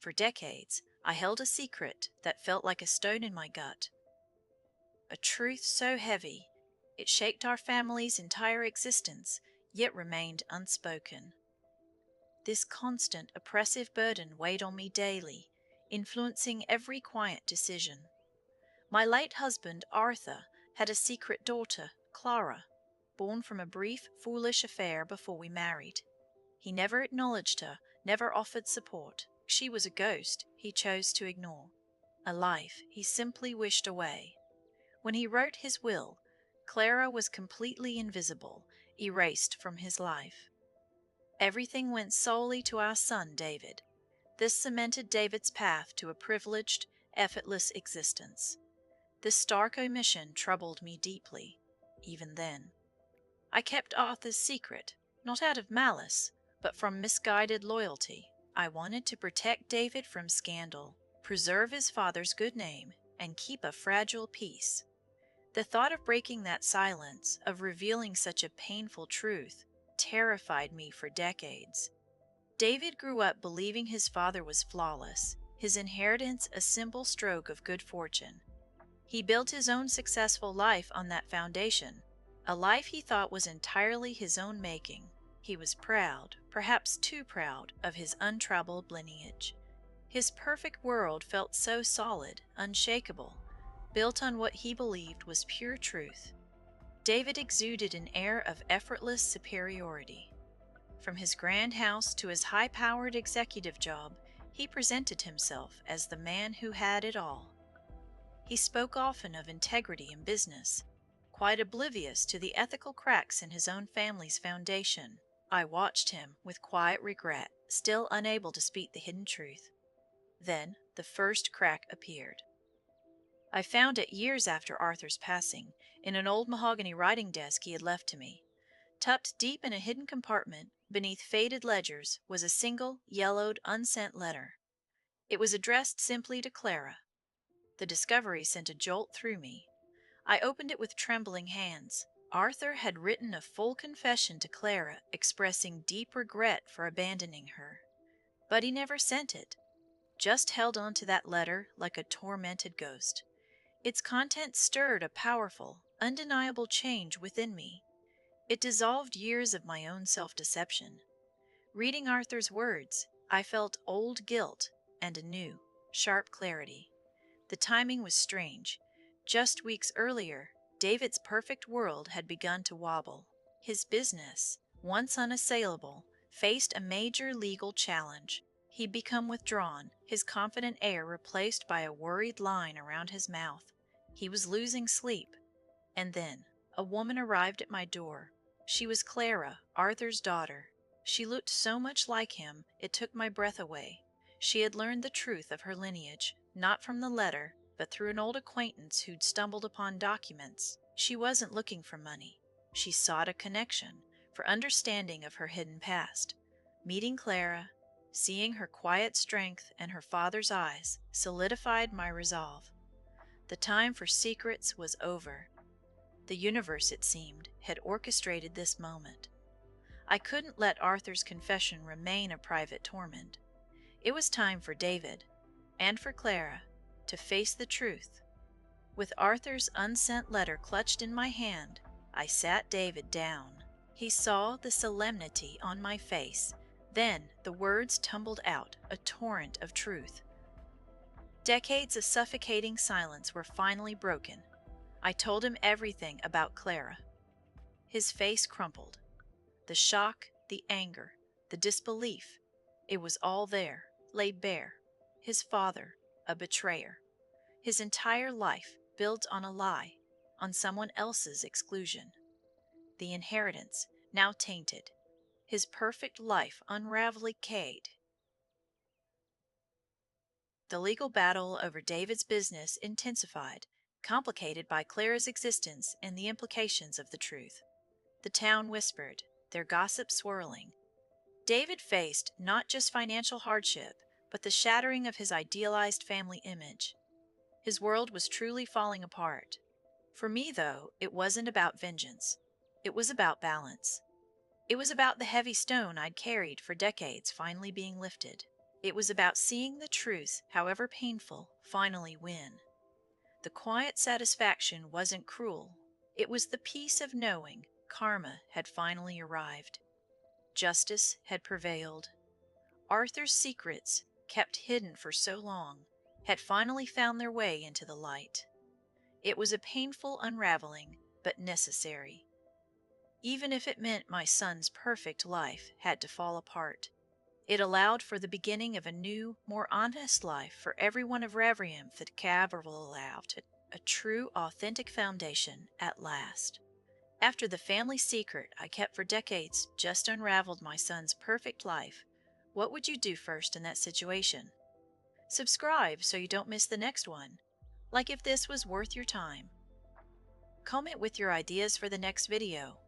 For decades, I held a secret that felt like a stone in my gut, a truth so heavy it shaped our family's entire existence, yet remained unspoken. This constant, oppressive burden weighed on me daily, influencing every quiet decision. My late husband, Arthur, had a secret daughter, Clara, born from a brief, foolish affair before we married. He never acknowledged her, never offered support. She was a ghost he chose to ignore, a life he simply wished away. When he wrote his will, Clara was completely invisible, erased from his life. Everything went solely to our son, David. This cemented David's path to a privileged, effortless existence. This stark omission troubled me deeply, even then. I kept Arthur's secret, not out of malice, but from misguided loyalty. I wanted to protect David from scandal, preserve his father's good name, and keep a fragile peace. The thought of breaking that silence, of revealing such a painful truth, terrified me for decades. David grew up believing his father was flawless, his inheritance a simple stroke of good fortune. He built his own successful life on that foundation, a life he thought was entirely his own making. He was proud, perhaps too proud, of his untroubled lineage. His perfect world felt so solid, unshakable, built on what he believed was pure truth. David exuded an air of effortless superiority. From his grand house to his high-powered executive job, he presented himself as the man who had it all. He spoke often of integrity in business, quite oblivious to the ethical cracks in his own family's foundation. I watched him with quiet regret, still unable to speak the hidden truth. Then the first crack appeared. I found it years after Arthur's passing, in an old mahogany writing desk he had left to me. Tucked deep in a hidden compartment, beneath faded ledgers, was a single, yellowed, unsent letter. It was addressed simply to Clara. The discovery sent a jolt through me. I opened it with trembling hands. Arthur had written a full confession to Clara, expressing deep regret for abandoning her. But he never sent it, just held on to that letter like a tormented ghost. Its contents stirred a powerful, undeniable change within me. It dissolved years of my own self-deception. Reading Arthur's words, I felt old guilt and a new, sharp clarity. The timing was strange. Just weeks earlier, David's perfect world had begun to wobble. His business, once unassailable, faced a major legal challenge. He'd become withdrawn, his confident air replaced by a worried line around his mouth. He was losing sleep. And then a woman arrived at my door. She was Clara, Arthur's daughter. She looked so much like him, it took my breath away. She had learned the truth of her lineage, not from the letter, but through an old acquaintance who'd stumbled upon documents. She wasn't looking for money. She sought a connection, for understanding of her hidden past. Meeting Clara, seeing her quiet strength and her father's eyes, solidified my resolve. The time for secrets was over. The universe, it seemed, had orchestrated this moment. I couldn't let Arthur's confession remain a private torment. It was time for David, and for Clara, to face the truth. With Arthur's unsent letter clutched in my hand, I sat David down. He saw the solemnity on my face. Then the words tumbled out, a torrent of truth. Decades of suffocating silence were finally broken. I told him everything about Clara. His face crumpled. The shock, the anger, the disbelief, it was all there, laid bare. His father, a betrayer. His entire life built on a lie, on someone else's exclusion. The inheritance, now tainted. His perfect life unraveled decayed. The legal battle over David's business intensified, complicated by Clara's existence and the implications of the truth. The town whispered, their gossip swirling. David faced not just financial hardship, but the shattering of his idealized family image. His world was truly falling apart. For me, though, it wasn't about vengeance. It was about balance. It was about the heavy stone I'd carried for decades finally being lifted. It was about seeing the truth, however painful, finally win. The quiet satisfaction wasn't cruel. It was the peace of knowing karma had finally arrived. Justice had prevailed. Arthur's secrets, kept hidden for so long, had finally found their way into the light. It was a painful unraveling, but necessary. Even if it meant my son's perfect life had to fall apart, it allowed for the beginning of a new, more honest life for every one of Reverend allowed a true, authentic foundation at last. After the family secret I kept for decades just unraveled my son's perfect life, what would you do first in that situation? Subscribe so you don't miss the next one. Like if this was worth your time. Comment with your ideas for the next video.